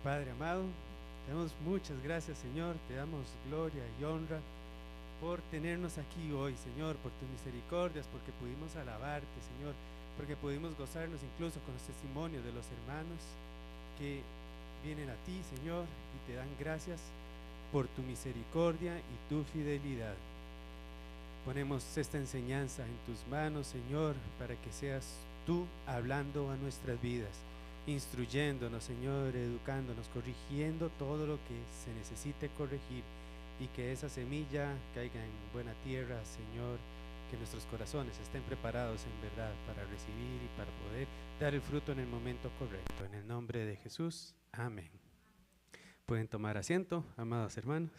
Padre amado, te damos muchas gracias, Señor, te damos gloria y honra por tenernos aquí hoy, Señor, por tus misericordias, porque pudimos alabarte, Señor, porque pudimos gozarnos incluso con los testimonios de los hermanos que vienen a ti, Señor, y te dan gracias por tu misericordia y tu fidelidad. Ponemos esta enseñanza en tus manos, Señor, para que seas tú hablando a nuestras vidas, instruyéndonos, Señor, educándonos, corrigiendo todo lo que se necesite corregir, y que esa semilla caiga en buena tierra, Señor, que nuestros corazones estén preparados en verdad para recibir y para poder dar el fruto en el momento correcto. En el nombre de Jesús, amén. Pueden tomar asiento, amados hermanos.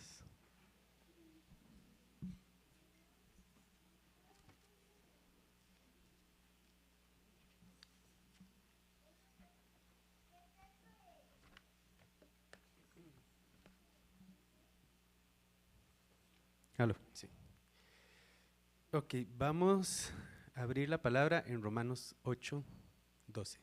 Aló, sí. Ok, vamos a abrir la palabra en Romanos 8:12.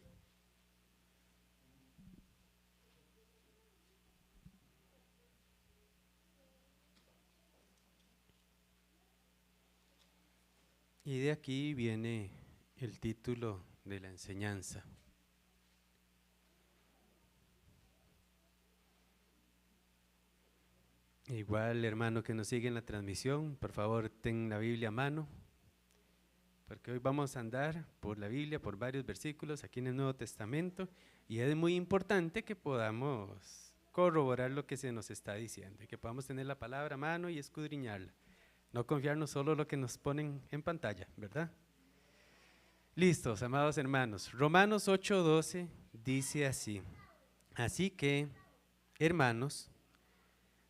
Y de aquí viene el título de la enseñanza. Igual, hermano que nos sigue en la transmisión, por favor, ten la Biblia a mano, porque hoy vamos a andar por la Biblia, por varios versículos aquí en el Nuevo Testamento, y es muy importante que podamos corroborar lo que se nos está diciendo, y que podamos tener la palabra a mano y escudriñarla, no confiarnos solo en lo que nos ponen en pantalla, ¿verdad? Listos, amados hermanos. Romanos 8:12 dice así: así que, hermanos,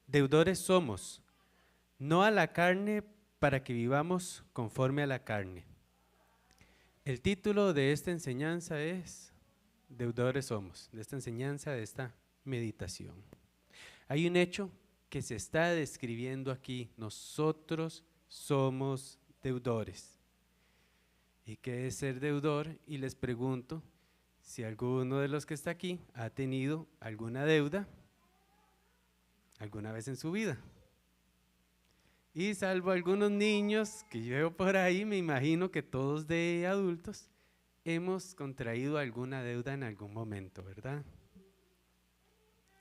deudores somos, no a la carne, para que vivamos conforme a la carne. El título de esta enseñanza es Deudores somos, de esta enseñanza, de esta meditación. Hay un hecho que se está describiendo aquí: nosotros somos deudores. ¿Y qué es ser deudor? Y les pregunto si alguno de los que está aquí ha tenido alguna deuda alguna vez en su vida. Y salvo algunos niños que yo veo por ahí, me imagino que todos de adultos hemos contraído alguna deuda en algún momento, ¿verdad?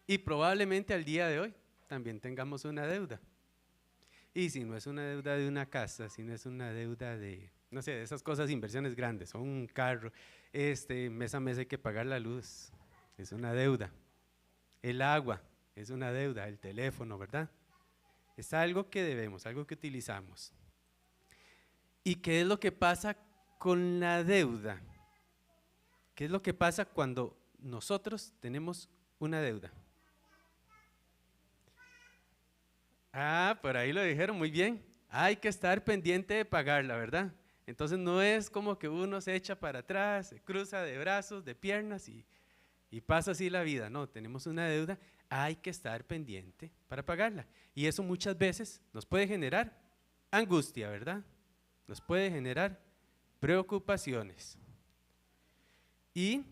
Y probablemente al día de hoy también tengamos una deuda. Y si no es una deuda de una casa, si no es una deuda de, no sé, de esas cosas, inversiones grandes, o un carro, mes a mes hay que pagar la luz, es una deuda. El agua es una deuda, el teléfono, ¿verdad? Es algo que debemos, algo que utilizamos. ¿Y qué es lo que pasa con la deuda? ¿Qué es lo que pasa cuando nosotros tenemos una deuda? Ah, por ahí lo dijeron muy bien. Hay que estar pendiente de pagarla, ¿verdad? Entonces no es como que uno se echa para atrás, se cruza de brazos, de piernas y pasa así la vida. No, tenemos una deuda, hay que estar pendiente para pagarla. Y eso muchas veces nos puede generar angustia, ¿verdad? Nos puede generar preocupaciones. Y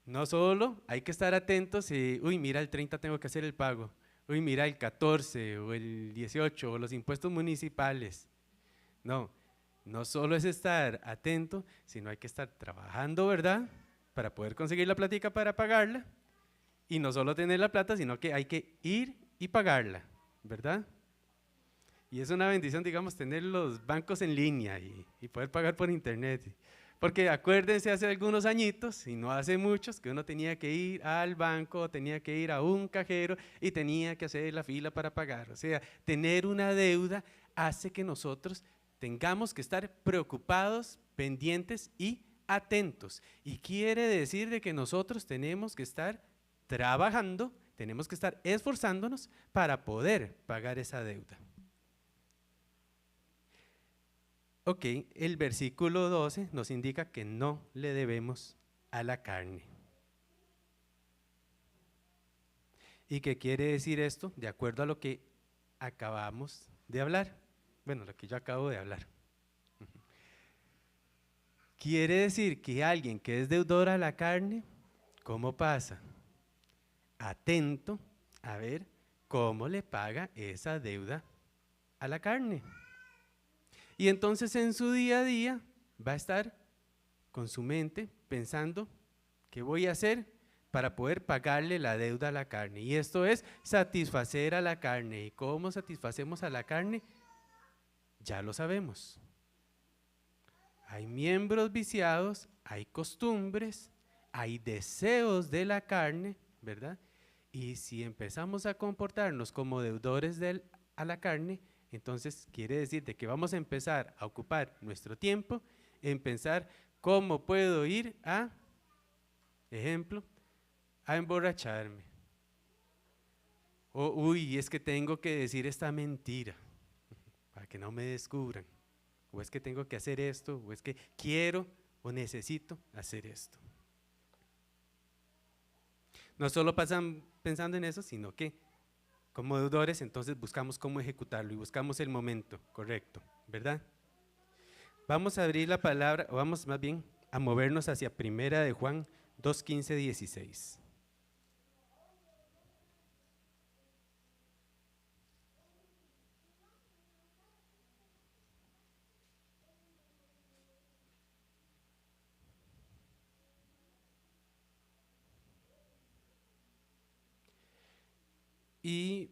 no solo hay que estar atentos y, uy, mira, el 30 tengo que hacer el pago. Uy, mira, el 14 o el 18 o los impuestos municipales. No, no solo es estar atento, sino hay que estar trabajando, ¿verdad? Para poder conseguir la platica para pagarla. Y no solo tener la plata, sino que hay que ir y pagarla, ¿verdad? Y es una bendición, digamos, tener los bancos en línea y poder pagar por internet. Porque acuérdense hace algunos añitos, y no hace muchos, que uno tenía que ir al banco, tenía que ir a un cajero y tenía que hacer la fila para pagar. O sea, tener una deuda hace que nosotros tengamos que estar preocupados, pendientes y atentos. Y quiere decir de que nosotros tenemos que estar trabajando, tenemos que estar esforzándonos para poder pagar esa deuda. Ok, el versículo 12 nos indica que no le debemos a la carne. ¿Y qué quiere decir esto? De acuerdo a lo que acabamos de hablar. Bueno, lo que yo acabo de hablar. Quiere decir que alguien que es deudor a la carne, ¿cómo pasa? atento a ver cómo le paga esa deuda a la carne. Y entonces en su día a día va a estar con su mente pensando, ¿qué voy a hacer para poder pagarle la deuda a la carne? Y esto es satisfacer a la carne. ¿Y cómo satisfacemos a la carne? Ya lo sabemos. Hay miembros viciados, hay costumbres, hay deseos de la carne, ¿verdad? Y si empezamos a comportarnos como deudores a la carne, entonces quiere decir de que vamos a empezar a ocupar nuestro tiempo en pensar cómo puedo ir a, ejemplo, a emborracharme. O, uy, es que tengo que decir esta mentira para que no me descubran. O es que tengo que hacer esto, o es que quiero o necesito hacer esto. No solo pasan pensando en eso, sino que como deudores entonces buscamos cómo ejecutarlo y buscamos el momento correcto, ¿verdad? Vamos a abrir la palabra, o vamos más bien a movernos hacia 1 de Juan 2, 15, 16. Y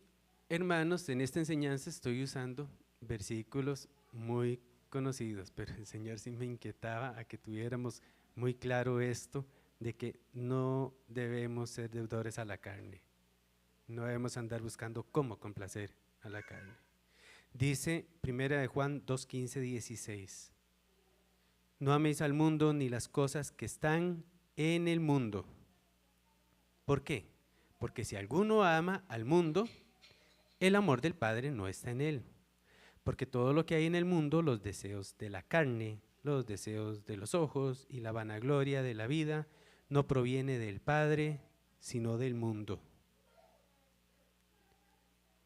hermanos, en esta enseñanza estoy usando versículos muy conocidos, pero el Señor sí me inquietaba a que tuviéramos muy claro esto de que no debemos ser deudores a la carne. No debemos andar buscando cómo complacer a la carne. Dice 1 de Juan 2, 15, 16. No améis al mundo ni las cosas que están en el mundo. ¿Por qué? Porque si alguno ama al mundo, el amor del Padre no está en él. Porque todo lo que hay en el mundo, los deseos de la carne, los deseos de los ojos y la vanagloria de la vida, no proviene del Padre, sino del mundo.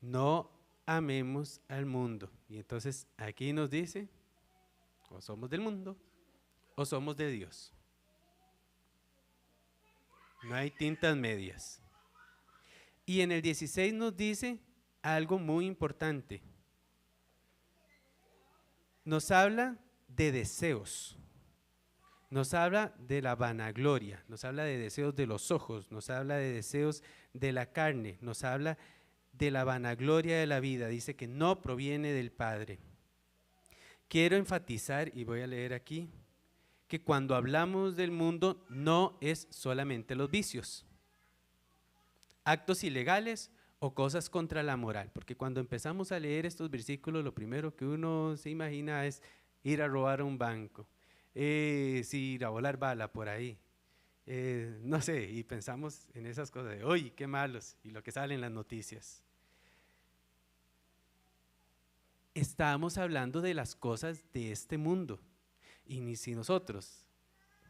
No amemos al mundo. Y entonces aquí nos dice, o somos del mundo, o somos de Dios. No hay tintas medias. Y en el 16 nos dice algo muy importante. Nos habla de deseos, nos habla de la vanagloria, nos habla de deseos de los ojos, nos habla de deseos de la carne, nos habla de la vanagloria de la vida. Dice que no proviene del Padre. Quiero enfatizar, y voy a leer aquí, que cuando hablamos del mundo no es solamente los vicios, actos ilegales o cosas contra la moral, porque cuando empezamos a leer estos versículos, lo primero que uno se imagina es ir a robar a un banco, ir a volar bala por ahí, no sé, y pensamos en esas cosas de, uy, qué malos, y lo que sale en las noticias. Estamos hablando de las cosas de este mundo, y ni si nosotros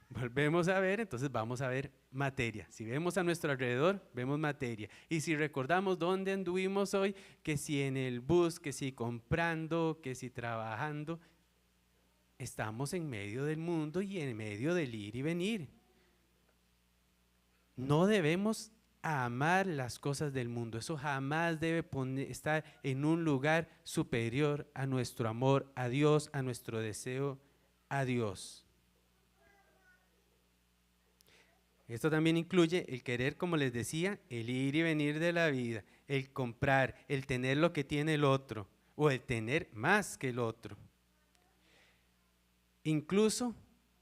volvemos a ver, entonces vamos a ver materia. Si vemos a nuestro alrededor, vemos materia. Y si recordamos dónde anduvimos hoy, que si en el bus, que si comprando, que si trabajando, estamos en medio del mundo y en medio del ir y venir. No debemos amar las cosas del mundo. Eso jamás debe estar en un lugar superior a nuestro amor a Dios, a nuestro deseo a Dios. Esto también incluye el querer, como les decía, el ir y venir de la vida, el comprar, el tener lo que tiene el otro o el tener más que el otro. Incluso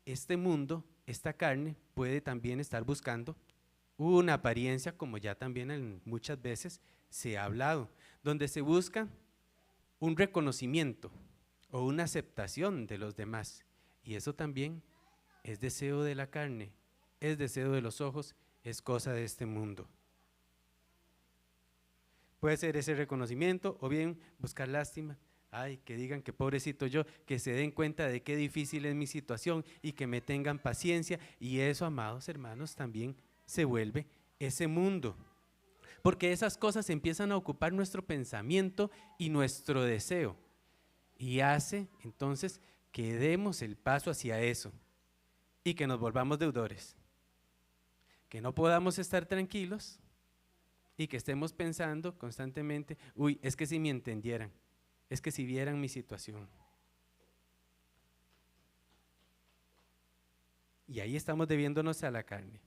este mundo, esta carne, puede también estar buscando una apariencia, como ya también muchas veces se ha hablado, donde se busca un reconocimiento o una aceptación de los demás. Y eso también es deseo de la carne, es deseo de los ojos, es cosa de este mundo. Puede ser ese reconocimiento o bien buscar lástima. Ay, que digan que pobrecito yo, que se den cuenta de qué difícil es mi situación y que me tengan paciencia. Y eso, amados hermanos, también se vuelve ese mundo. Porque esas cosas empiezan a ocupar nuestro pensamiento y nuestro deseo. Y hace entonces que demos el paso hacia eso y que nos volvamos deudores. Que no podamos estar tranquilos y que estemos pensando constantemente, uy, es que si me entendieran, es que si vieran mi situación. Y ahí estamos debiéndonos a la carne.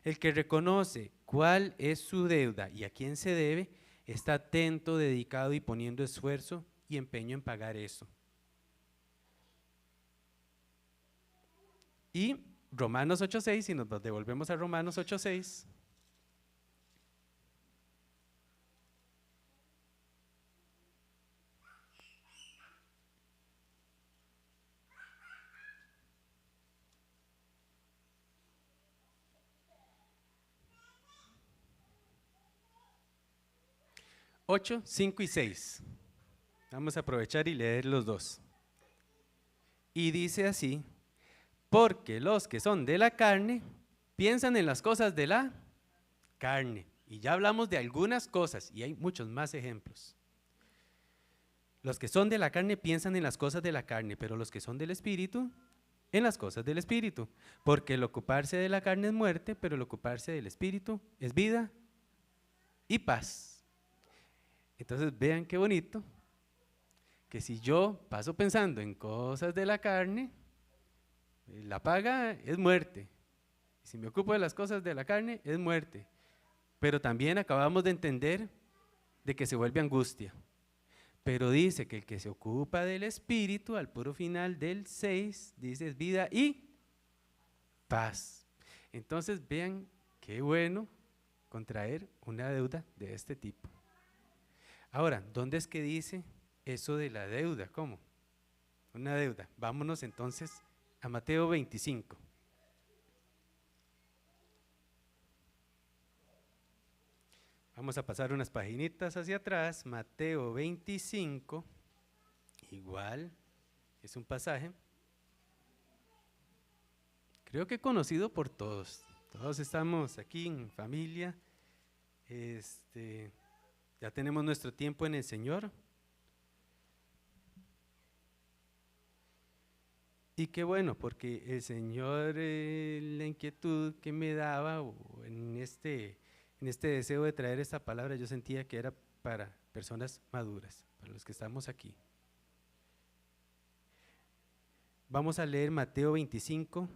El que reconoce cuál es su deuda y a quién se debe, está atento, dedicado y poniendo esfuerzo y empeño en pagar eso. Y Romanos 8:6, si nos devolvemos a Romanos 8:6. Ocho, 5 y 6. Vamos a aprovechar y leer los dos. Y dice así, porque los que son de la carne piensan en las cosas de la carne. Y ya hablamos de algunas cosas y hay muchos más ejemplos. Los que son de la carne piensan en las cosas de la carne, pero los que son del Espíritu, en las cosas del Espíritu. Porque el ocuparse de la carne es muerte, pero el ocuparse del Espíritu es vida y paz. Entonces vean qué bonito, que si yo paso pensando en cosas de la carne, la paga es muerte. Si me ocupo de las cosas de la carne, es muerte. Pero también acabamos de entender de que se vuelve angustia. Pero dice que el que se ocupa del Espíritu, al puro final del 6, dice es vida y paz. Entonces vean qué bueno contraer una deuda de este tipo. Ahora, ¿dónde es que dice eso de la deuda? ¿Cómo? Una deuda. Vámonos entonces a Mateo 25. Vamos a pasar unas paginitas hacia atrás. Mateo 25, igual, es un pasaje, creo que conocido por todos. Todos estamos aquí en familia. Ya tenemos nuestro tiempo en el Señor. Y qué bueno, porque el Señor, la inquietud que me daba o en este deseo de traer esta palabra, yo sentía que era para personas maduras, para los que estamos aquí. Vamos a leer Mateo 25,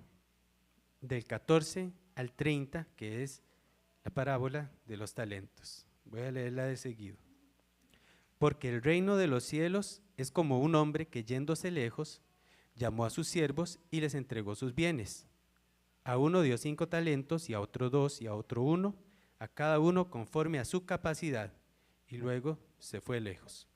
del 14 al 30, que es la parábola de los talentos. Voy a leerla de seguido. Porque el reino de los cielos es como un hombre que yéndose lejos, llamó a sus siervos y les entregó sus bienes. A uno dio 5 talentos y a otro 2 y a otro 1, a cada uno conforme a su capacidad, y luego se fue lejos.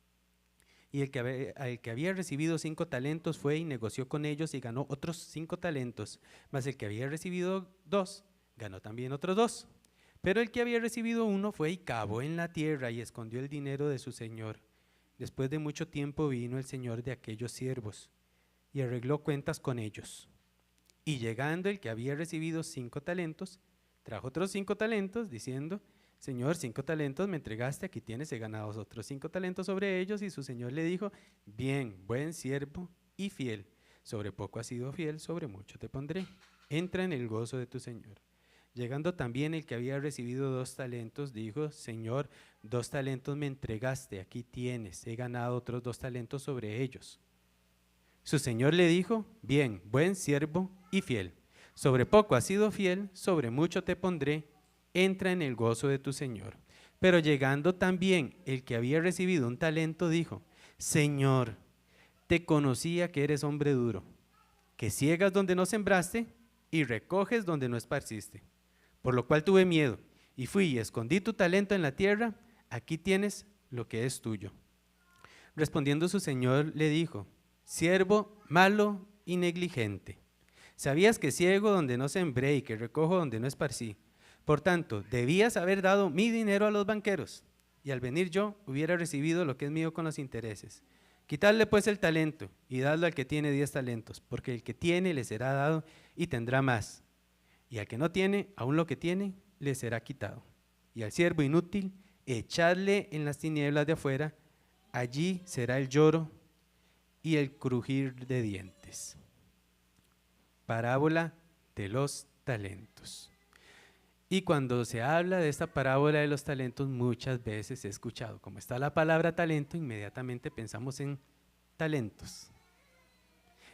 Y el que había recibido 5 talentos fue y negoció con ellos y ganó otros 5 talentos, mas el que había recibido 2 ganó también otros 2. Pero el que había recibido 1 fue y cavó en la tierra y escondió el dinero de su señor. Después de mucho tiempo vino el señor de aquellos siervos y arregló cuentas con ellos. Y llegando el que había recibido 5 talentos, trajo otros 5 talentos, diciendo, Señor, 5 talentos me entregaste, aquí tienes, he ganado otros 5 talentos sobre ellos. Y su señor le dijo, bien, buen siervo y fiel, sobre poco has sido fiel, sobre mucho te pondré, entra en el gozo de tu señor. Llegando también el que había recibido 2 talentos, dijo, Señor, 2 talentos me entregaste, aquí tienes, he ganado otros 2 talentos sobre ellos. Su señor le dijo, bien, buen siervo y fiel, sobre poco has sido fiel, sobre mucho te pondré, entra en el gozo de tu señor. Pero llegando también el que había recibido 1 talento, dijo, Señor, te conocía que eres hombre duro, que ciegas donde no sembraste y recoges donde no esparciste. Por lo cual tuve miedo y fui y escondí tu talento en la tierra, aquí tienes lo que es tuyo. Respondiendo su señor le dijo, siervo malo y negligente, sabías que ciego donde no sembré y que recojo donde no esparcí. Por tanto, debías haber dado mi dinero a los banqueros y al venir yo hubiera recibido lo que es mío con los intereses. Quitadle pues el talento y dadlo al que tiene 10 talentos, porque el que tiene le será dado y tendrá más. Y al que no tiene, aún lo que tiene, le será quitado. Y al siervo inútil, echadle en las tinieblas de afuera, allí será el lloro y el crujir de dientes. Parábola de los talentos. Y cuando se habla de esta parábola de los talentos, muchas veces he escuchado, como está la palabra talento, inmediatamente pensamos en talentos.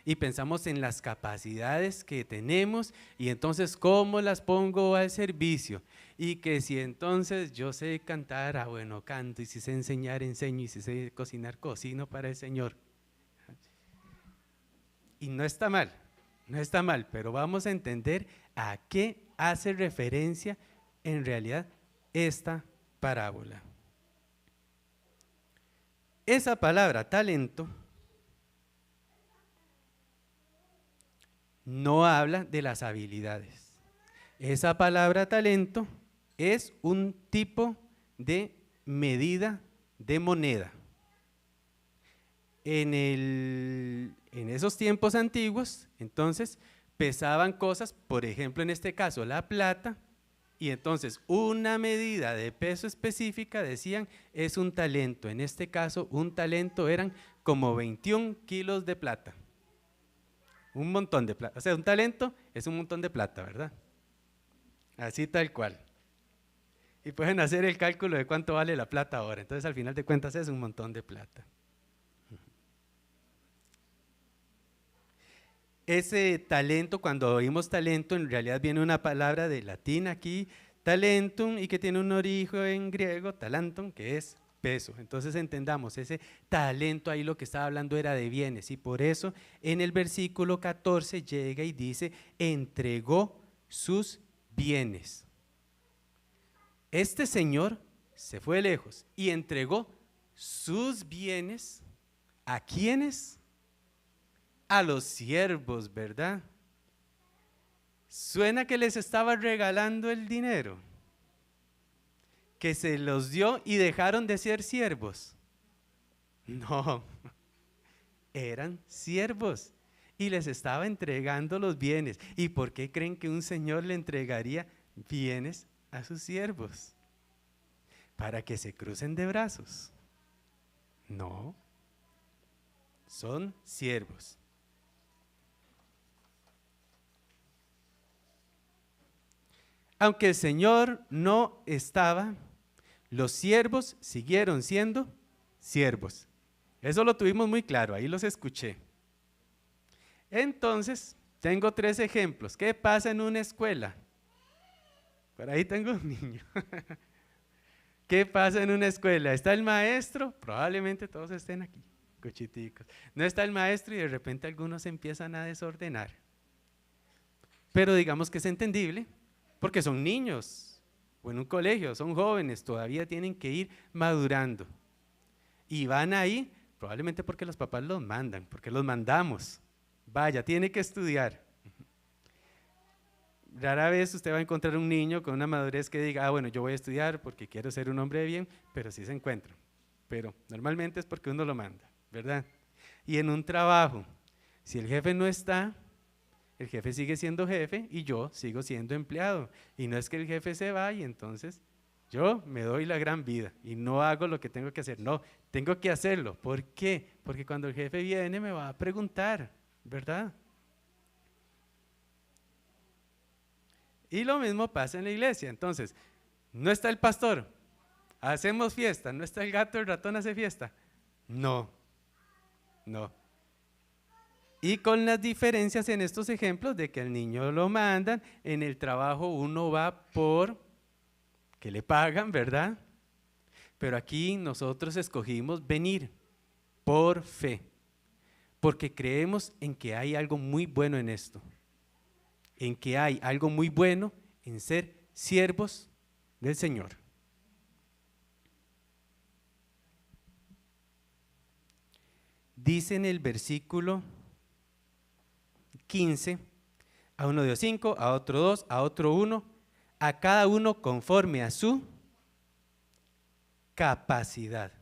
Y pensamos en las capacidades que tenemos y entonces cómo las pongo al servicio. Y que si entonces yo sé cantar, bueno, canto, y si sé enseñar, enseño, y si sé cocinar, cocino para el Señor. Y no está mal, no está mal, pero vamos a entender a qué hace referencia en realidad esta parábola. Esa palabra talento no habla de las habilidades. Esa palabra talento es un tipo de medida de moneda. En esos tiempos antiguos, entonces, pesaban cosas, por ejemplo, en este caso, la plata, y entonces una medida de peso específica, decían, es un talento. En este caso, un talento eran como 21 kilos de plata. Un montón de plata. O sea, un talento es un montón de plata, ¿verdad? Así tal cual. Y pueden hacer el cálculo de cuánto vale la plata ahora. Entonces, al final de cuentas, es un montón de plata. Ese talento, cuando oímos talento, en realidad viene una palabra de latín aquí, talentum, y que tiene un origen griego, talanton, que es peso. Entonces entendamos, ese talento ahí lo que estaba hablando era de bienes, y por eso en el versículo 14 llega y dice, entregó sus bienes. Este señor se fue lejos y entregó sus bienes. ¿A quiénes? A los siervos, ¿verdad? Suena que les estaba regalando el dinero, que se los dio y dejaron de ser siervos. No, eran siervos y les estaba entregando los bienes. ¿Y por qué creen que un señor le entregaría bienes a sus siervos? ¿Para que se crucen de brazos? No, son siervos. Aunque el Señor no estaba, los siervos siguieron siendo siervos. Eso lo tuvimos muy claro, ahí los escuché. Entonces, tengo 3 ejemplos. ¿Qué pasa en una escuela? Por ahí tengo un niño. ¿Qué pasa en una escuela? ¿Está el maestro? Probablemente todos estén aquí, cuchiticos. No está el maestro y de repente algunos empiezan a desordenar. Pero digamos que es entendible, porque son niños, o en un colegio, son jóvenes, todavía tienen que ir madurando. Y van ahí, probablemente porque los papás los mandan, porque los mandamos. Vaya, tiene que estudiar. Rara vez usted va a encontrar un niño con una madurez que diga, bueno, yo voy a estudiar porque quiero ser un hombre de bien, pero sí se encuentran. Pero normalmente es porque uno lo manda, ¿verdad? Y en un trabajo, si el jefe no está, el jefe sigue siendo jefe y yo sigo siendo empleado. Y no es que el jefe se va y entonces yo me doy la gran vida y no hago lo que tengo que hacer. No, tengo que hacerlo. ¿Por qué? Porque cuando el jefe viene me va a preguntar, ¿verdad? Y lo mismo pasa en la iglesia. Entonces, no está el pastor, hacemos fiesta. No está el gato, el ratón hace fiesta. No, no. Y con las diferencias en estos ejemplos de que al niño lo mandan, en el trabajo uno va por que le pagan, ¿verdad? Pero aquí nosotros escogimos venir por fe, porque creemos en que hay algo muy bueno en esto, en que hay algo muy bueno en ser siervos del Señor. Dice en el versículo 15, a uno dio 5, a otro 2, a otro 1, a cada uno conforme a su capacidad.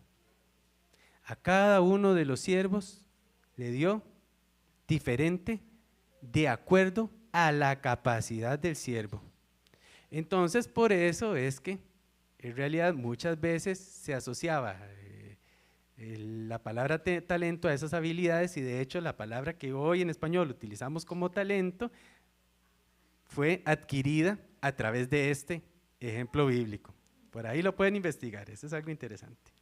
A cada uno de los siervos le dio diferente de acuerdo a la capacidad del siervo. Entonces, por eso es que en realidad muchas veces se asociaba la palabra talento a esas habilidades, y de hecho la palabra que hoy en español utilizamos como talento fue adquirida a través de este ejemplo bíblico. Por ahí lo pueden investigar, eso es algo interesante.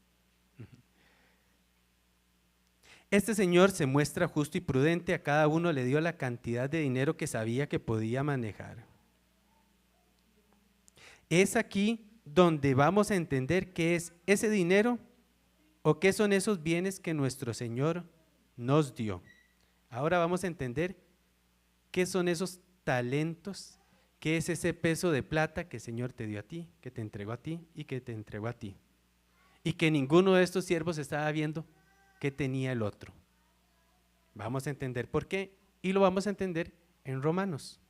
Este señor se muestra justo y prudente, a cada uno le dio la cantidad de dinero que sabía que podía manejar. Es aquí donde vamos a entender qué es ese dinero o qué son esos bienes que nuestro Señor nos dio. Ahora vamos a entender qué son esos talentos, qué es ese peso de plata que el Señor te dio a ti, que te entregó a ti y que te entregó a ti. Y que ninguno de estos siervos estaba viendo qué tenía el otro. Vamos a entender por qué y lo vamos a entender en Romanos.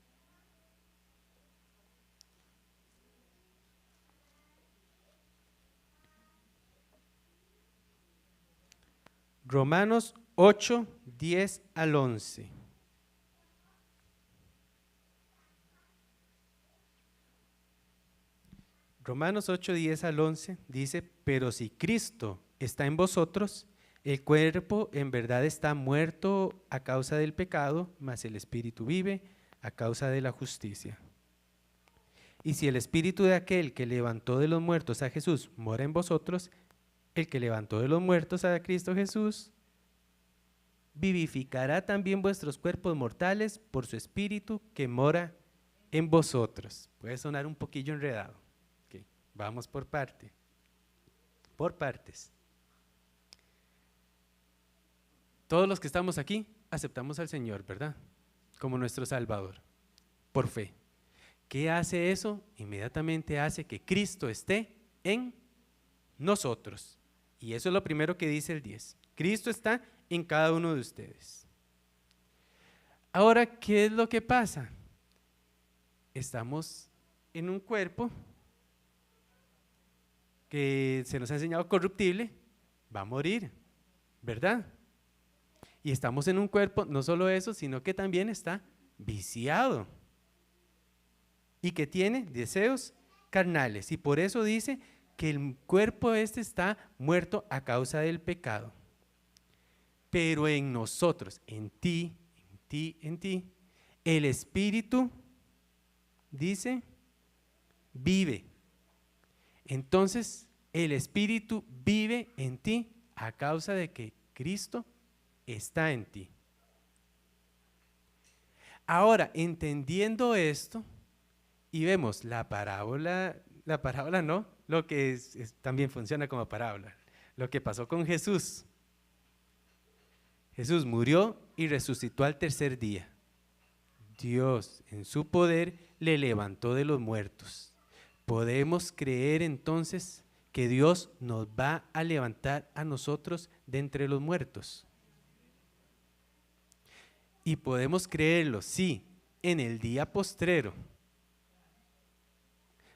Romanos 8, 10 al 11. Romanos 8, 10 al 11 dice, pero si Cristo está en vosotros, el cuerpo en verdad está muerto a causa del pecado, mas el espíritu vive a causa de la justicia. Y si el espíritu de aquel que levantó de los muertos a Jesús mora en vosotros, el que levantó de los muertos a Cristo Jesús, vivificará también vuestros cuerpos mortales por su espíritu que mora en vosotros. Puede sonar un poquillo enredado. Okay. Vamos por partes. Todos los que estamos aquí aceptamos al Señor, ¿verdad? Como nuestro Salvador, por fe. ¿Qué hace eso? Inmediatamente hace que Cristo esté en nosotros. Y eso es lo primero que dice el 10. Cristo está en cada uno de ustedes. Ahora, ¿qué es lo que pasa? Estamos en un cuerpo que se nos ha enseñado corruptible, va a morir, ¿verdad? Y estamos en un cuerpo, no solo eso, sino que también está viciado y que tiene deseos carnales. Y por eso dice que el cuerpo este está muerto a causa del pecado. Pero en nosotros, en ti, el Espíritu, dice, vive. Entonces, el Espíritu vive en ti a causa de que Cristo está en ti. Ahora, entendiendo esto, y vemos la parábola no, lo que también funciona como parábola, lo que pasó con Jesús. Jesús murió y resucitó al tercer día. Dios, en su poder, le levantó de los muertos. Podemos creer entonces que Dios nos va a levantar a nosotros de entre los muertos. Y podemos creerlo, sí, en el día postrero.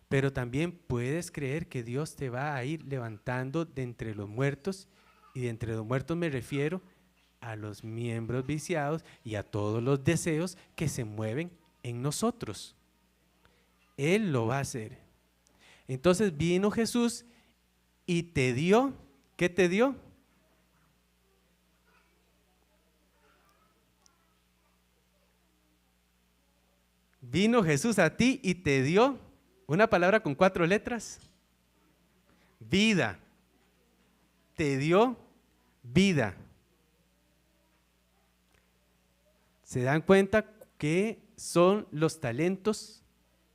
Pero también puedes creer que Dios te va a ir levantando de entre los muertos, y de entre los muertos me refiero a los miembros viciados y a todos los deseos que se mueven en nosotros. Él lo va a hacer. Entonces vino Jesús y te dio, ¿qué te dio? Vino Jesús a ti y te dio una palabra con 4 letras. Vida. Te dio vida. ¿Se dan cuenta qué son los talentos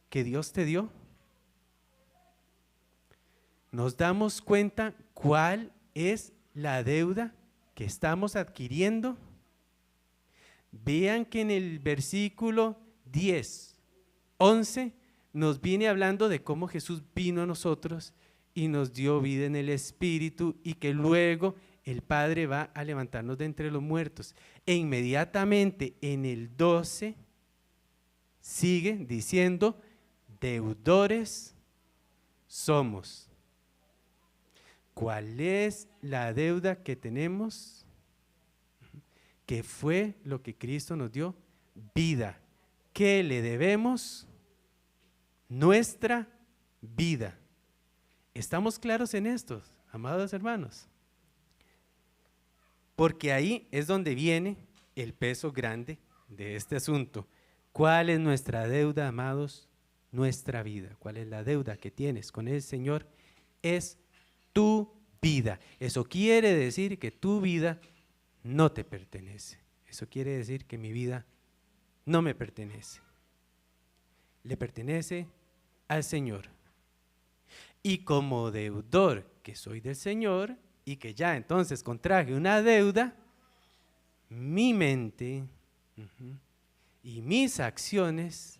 que Dios te dio? Nos damos cuenta cuál es la deuda que estamos adquiriendo. Vean que en el versículo 10, 11 nos viene hablando de cómo Jesús vino a nosotros y nos dio vida en el Espíritu y que luego el Padre va a levantarnos de entre los muertos. E inmediatamente en el 12 sigue diciendo, deudores somos. ¿Cuál es la deuda que tenemos? ¿Qué fue lo que Cristo nos dio? Vida. ¿Qué le debemos? Nuestra vida. ¿Estamos claros en esto, amados hermanos? Porque ahí es donde viene el peso grande de este asunto. ¿Cuál es nuestra deuda, amados? nuestra vida, cuál es la deuda que tienes con el Señor, es tu vida. Eso quiere decir que tu vida no te pertenece. Eso quiere decir que mi vida no me pertenece. Le pertenece al Señor. Y como deudor que soy del Señor y que ya entonces contraje una deuda, mi mente y mis acciones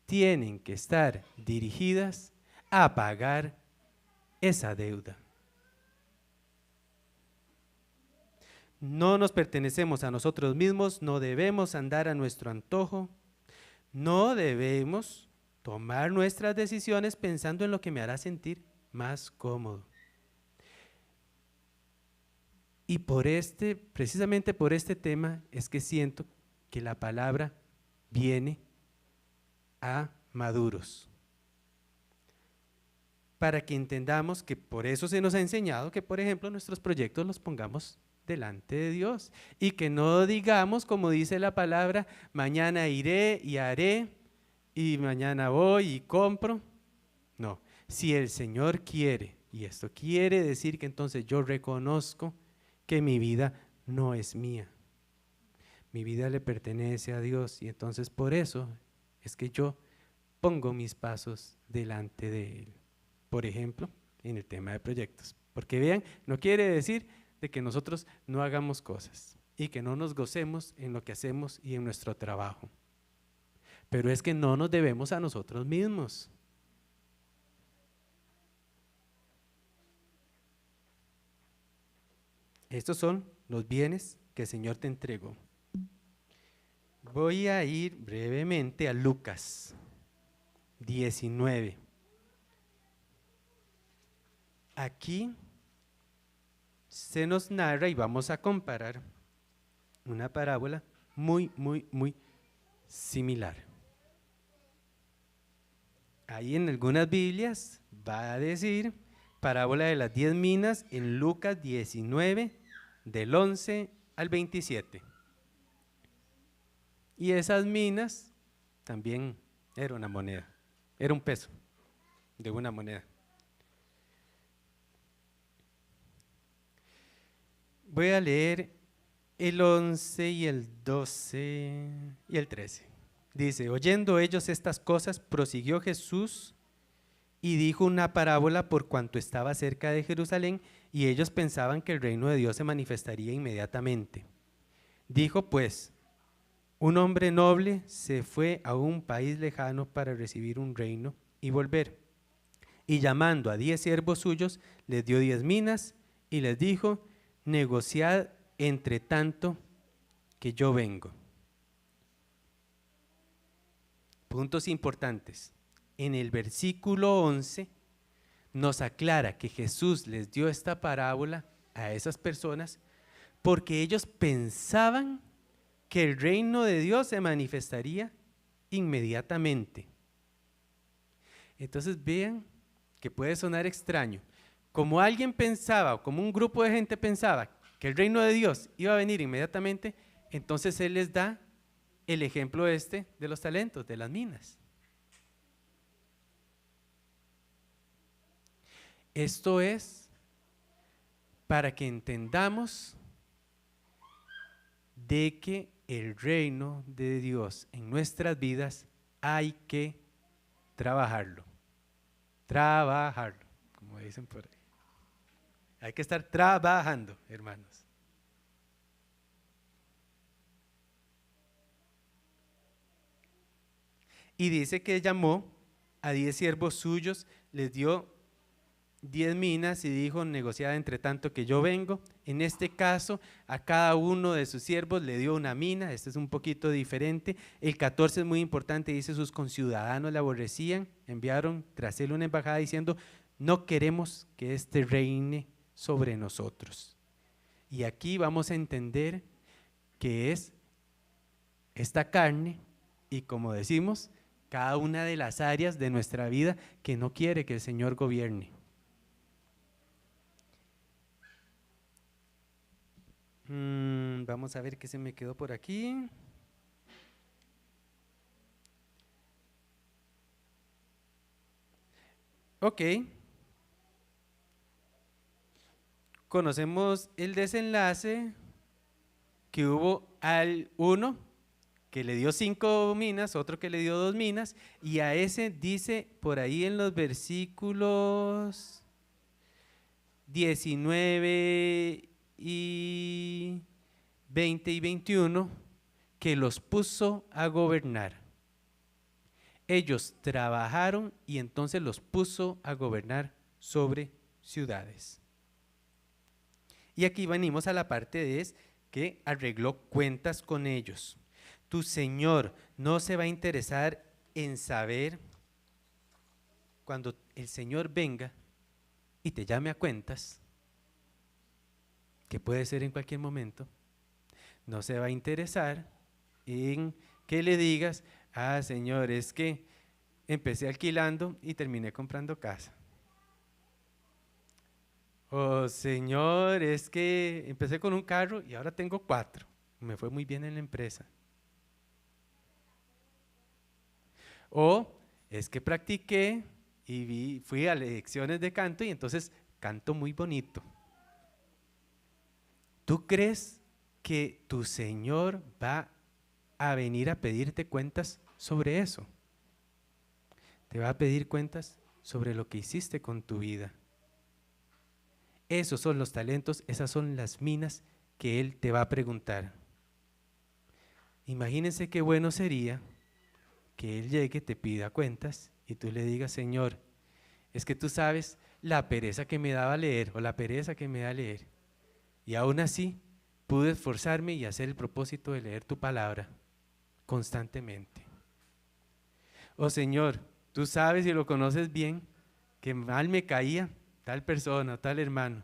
tienen que estar dirigidas a pagar esa deuda. No nos pertenecemos a nosotros mismos, no debemos andar a nuestro antojo, no debemos tomar nuestras decisiones pensando en lo que me hará sentir más cómodo. Y precisamente por este tema es que siento que la palabra viene a maduros, para que entendamos que por eso se nos ha enseñado que, por ejemplo, nuestros proyectos los pongamos delante de Dios y que no digamos, como dice la palabra, mañana iré y haré y mañana voy y compro. No, si el Señor quiere, y esto quiere decir que entonces yo reconozco que mi vida no es mía, mi vida le pertenece a Dios, y entonces por eso es que yo pongo mis pasos delante de Él. Por ejemplo, en el tema de proyectos, porque vean, no quiere decir de que nosotros no hagamos cosas y que no nos gocemos en lo que hacemos y en nuestro trabajo, pero es que no nos debemos a nosotros mismos. Estos son los bienes que el Señor te entregó. Voy a ir brevemente a Lucas 19. Aquí se nos narra y vamos a comparar una parábola muy similar. Ahí en algunas Biblias va a decir parábola de las 10 minas en Lucas 19, del 11 al 27. Y esas minas también era una moneda, era un peso de una moneda. Voy a leer el 11 y el 12 y el 13. Dice, oyendo ellos estas cosas, prosiguió Jesús y dijo una parábola por cuanto estaba cerca de Jerusalén y ellos pensaban que el reino de Dios se manifestaría inmediatamente. Dijo pues, un hombre noble se fue a un país lejano para recibir un reino y volver. Y llamando a 10 siervos suyos, les dio 10 minas y les dijo, negociad entre tanto que yo vengo. Puntos importantes. En el versículo 11 nos aclara que Jesús les dio esta parábola a esas personas porque ellos pensaban que el reino de Dios se manifestaría inmediatamente. Entonces vean que puede sonar extraño. Como alguien pensaba, o como un grupo de gente pensaba que el reino de Dios iba a venir inmediatamente, entonces Él les da el ejemplo de los talentos, de las minas. Esto es para que entendamos de que el reino de Dios en nuestras vidas hay que trabajarlo, como dicen por ahí. Hay que estar trabajando, hermanos. Y dice que llamó a 10 siervos suyos, les dio 10 minas y dijo, negociad entre tanto que yo vengo. En este caso, a cada uno de sus siervos le dio una mina, este es un poquito diferente. El 14 es muy importante, dice, sus conciudadanos le aborrecían, enviaron tras él una embajada diciendo, no queremos que este reine sobre nosotros. Y aquí vamos a entender que es esta carne y, como decimos, cada una de las áreas de nuestra vida que no quiere que el Señor gobierne. Vamos a ver qué se me quedó por aquí. Ok. Conocemos el desenlace que hubo al uno que le dio 5 minas, otro que le dio 2 minas, y a ese dice por ahí en los versículos 19 y 20 y 21 que los puso a gobernar. Ellos trabajaron y entonces los puso a gobernar sobre ciudades. Y aquí venimos a la parte de es que arregló cuentas con ellos. Tu Señor no se va a interesar en saber cuando el Señor venga y te llame a cuentas, que puede ser en cualquier momento. No se va a interesar en que le digas, ah, Señor, es que empecé alquilando y terminé comprando casa. Oh, Señor, es que empecé con un carro y ahora tengo 4. Me fue muy bien en la empresa. O es que practiqué y fui a lecciones de canto y entonces canto muy bonito. ¿Tú crees que tu Señor va a venir a pedirte cuentas sobre eso? Te va a pedir cuentas sobre lo que hiciste con tu vida. Esos son los talentos, esas son las minas que Él te va a preguntar. Imagínense qué bueno sería que Él llegue, te pida cuentas y tú le digas, Señor, es que tú sabes la pereza que me daba leer o la pereza que me da leer. Y aún así pude esforzarme y hacer el propósito de leer tu palabra constantemente. Oh Señor, tú sabes y lo conoces bien que mal me caía tal persona, tal hermano,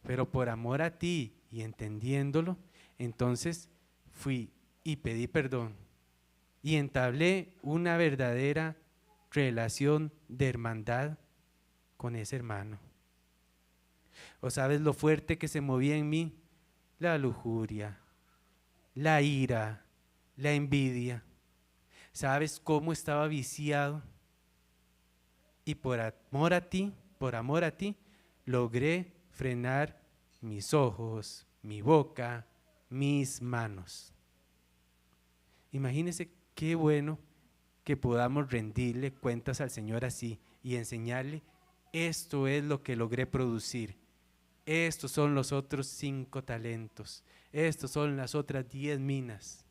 pero por amor a ti y entendiéndolo, entonces fui y pedí perdón y entablé una verdadera relación de hermandad con ese hermano. ¿O sabes lo fuerte que se movía en mí? La lujuria, la ira, la envidia. ¿Sabes cómo estaba viciado? Y por amor a ti, logré frenar mis ojos, mi boca, mis manos. Imagínense qué bueno que podamos rendirle cuentas al Señor así y enseñarle, esto es lo que logré producir, estos son los otros 5 talentos, estos son las otras 10 minas.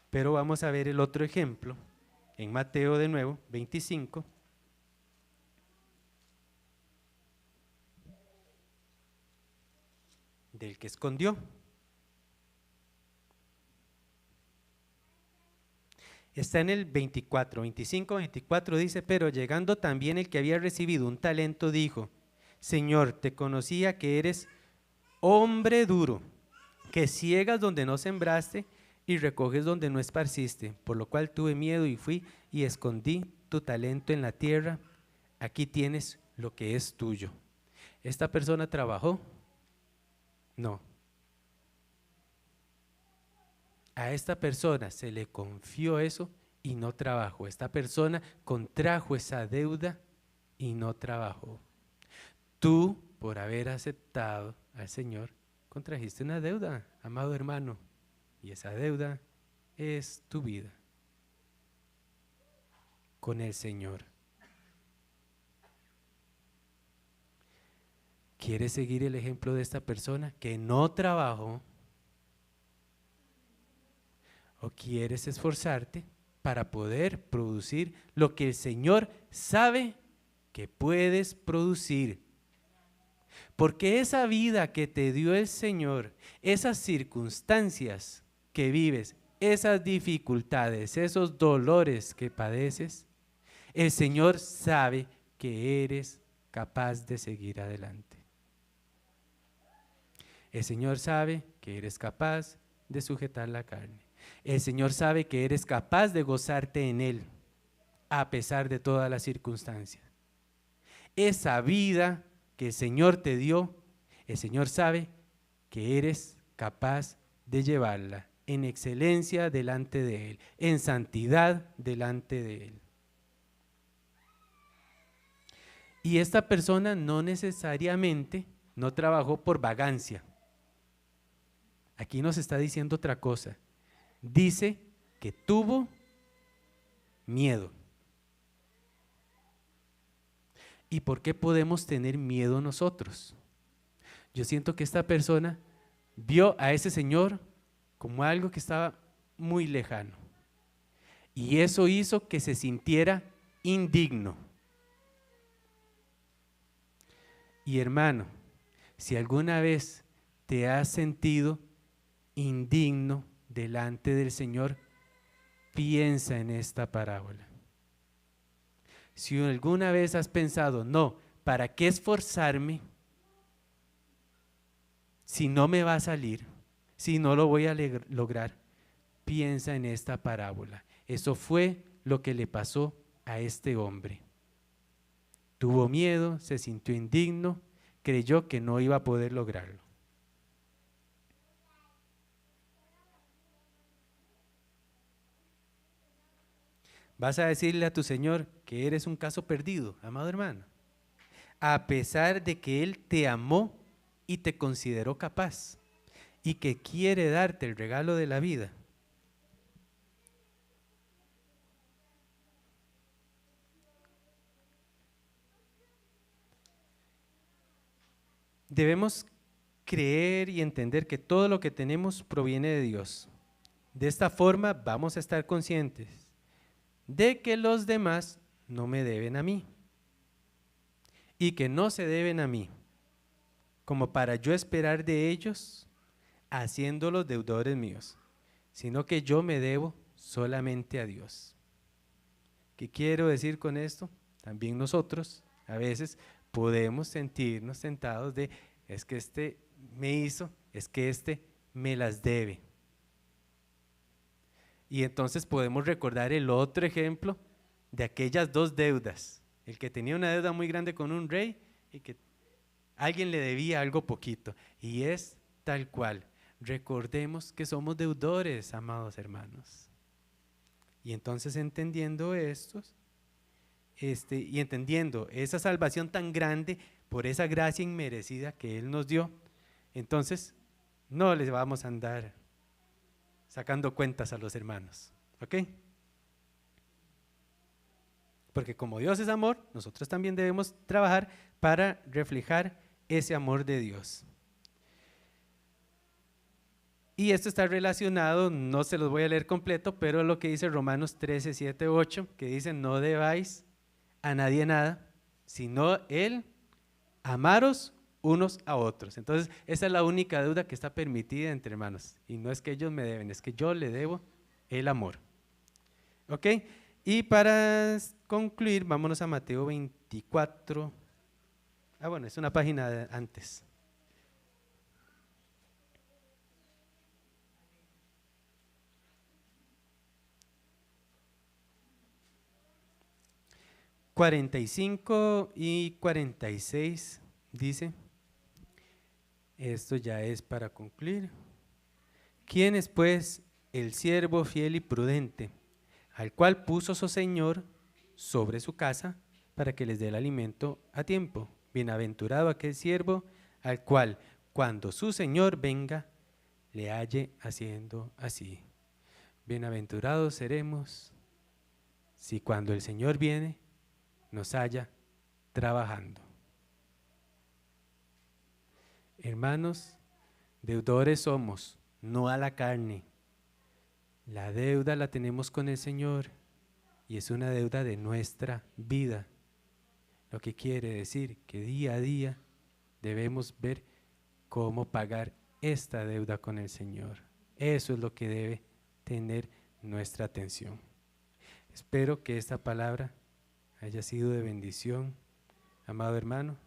Pero vamos a ver el otro ejemplo, en Mateo de nuevo, 25. Del que escondió. Está en el 24, 25, 24 dice, pero llegando también el que había recibido un talento dijo, Señor, te conocía que eres hombre duro, que ciegas donde no sembraste y recoges donde no esparciste, por lo cual tuve miedo y fui y escondí tu talento en la tierra, aquí tienes lo que es tuyo. ¿Esta persona trabajó? No. A esta persona se le confió eso y no trabajó. Esta persona contrajo esa deuda y no trabajó. Tú, por haber aceptado al Señor, contrajiste una deuda, amado hermano, y esa deuda es tu vida con el Señor. ¿Quieres seguir el ejemplo de esta persona que no trabajó? ¿O quieres esforzarte para poder producir lo que el Señor sabe que puedes producir? Porque esa vida que te dio el Señor, esas circunstancias que vives, esas dificultades, esos dolores que padeces, el Señor sabe que eres capaz de seguir adelante. El Señor sabe que eres capaz de sujetar la carne. El Señor sabe que eres capaz de gozarte en Él, a pesar de todas las circunstancias. Esa vida que el Señor te dio, el Señor sabe que eres capaz de llevarla en excelencia delante de Él, en santidad delante de Él. Y esta persona no necesariamente no trabajó por vagancia. Aquí nos está diciendo otra cosa. Dice que tuvo miedo. ¿Y por qué podemos tener miedo nosotros? Yo siento que esta persona vio a ese señor como algo que estaba muy lejano. Y eso hizo que se sintiera indigno. Y hermano, si alguna vez te has sentido indigno delante del Señor, piensa en esta parábola. Si alguna vez has pensado, no, ¿para qué esforzarme si no me va a salir, si no lo voy a lograr? Piensa en esta parábola. Eso fue lo que le pasó a este hombre. Tuvo miedo, se sintió indigno, creyó que no iba a poder lograrlo. Vas a decirle a tu Señor que eres un caso perdido, amado hermano, a pesar de que Él te amó y te consideró capaz y que quiere darte el regalo de la vida. Debemos creer y entender que todo lo que tenemos proviene de Dios. De esta forma vamos a estar conscientes de que los demás no me deben a mí y que no se deben a mí, como para yo esperar de ellos haciéndolos deudores míos, sino que yo me debo solamente a Dios. ¿Qué quiero decir con esto? También nosotros a veces podemos sentirnos tentados de, es que este me hizo, es que este me las debe. Y entonces podemos recordar el otro ejemplo de aquellas dos deudas. El que tenía una deuda muy grande con un rey y que alguien le debía algo poquito. Y es tal cual. Recordemos que somos deudores, amados hermanos. Y entonces entendiendo estos, y entendiendo esa salvación tan grande por esa gracia inmerecida que Él nos dio, entonces no les vamos a andar sacando cuentas a los hermanos, ¿ok? Porque como Dios es amor, nosotros también debemos trabajar para reflejar ese amor de Dios. Y esto está relacionado, no se los voy a leer completo, pero lo que dice Romanos 13, 7, 8, que dice, no debáis a nadie nada, sino el amaros unos a otros. Entonces, esa es la única deuda que está permitida entre hermanos. Y no es que ellos me deben, es que yo le debo el amor. ¿Ok? Y para concluir, vámonos a Mateo 24. Bueno, es una página antes. $45 y $46 dice, esto ya es para concluir. ¿Quién es pues el siervo fiel y prudente, al cual puso su señor sobre su casa para que les dé el alimento a tiempo? Bienaventurado aquel siervo al cual cuando su señor venga le halle haciendo así. Bienaventurados seremos si cuando el Señor viene nos halla trabajando. Hermanos, deudores somos, no a la carne. La deuda la tenemos con el Señor y es una deuda de nuestra vida. Lo que quiere decir que día a día debemos ver cómo pagar esta deuda con el Señor. Eso es lo que debe tener nuestra atención. Espero que esta palabra haya sido de bendición, amado hermano.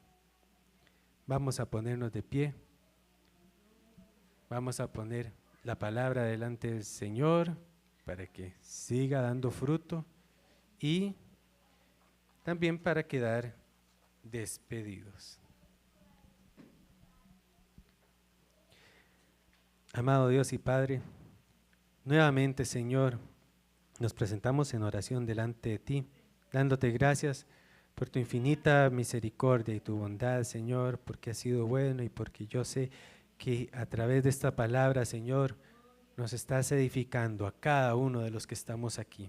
Vamos a ponernos de pie. Vamos a poner la palabra delante del Señor para que siga dando fruto y también para quedar despedidos. Amado Dios y Padre, Nuevamente, Señor, nos presentamos en oración delante de ti, dándote gracias por tu infinita misericordia y tu bondad, Señor, porque has sido bueno y porque yo sé que a través de esta palabra, Señor, nos estás edificando a cada uno de los que estamos aquí.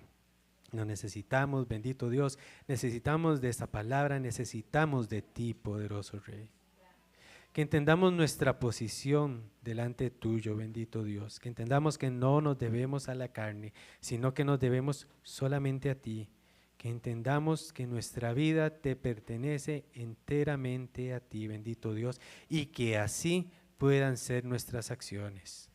Lo necesitamos, bendito Dios, necesitamos de esta palabra, necesitamos de ti, poderoso Rey. Que entendamos nuestra posición delante tuyo, bendito Dios. Que entendamos que no nos debemos a la carne, sino que nos debemos solamente a ti. Que entendamos que nuestra vida te pertenece enteramente a ti, bendito Dios, y que así puedan ser nuestras acciones.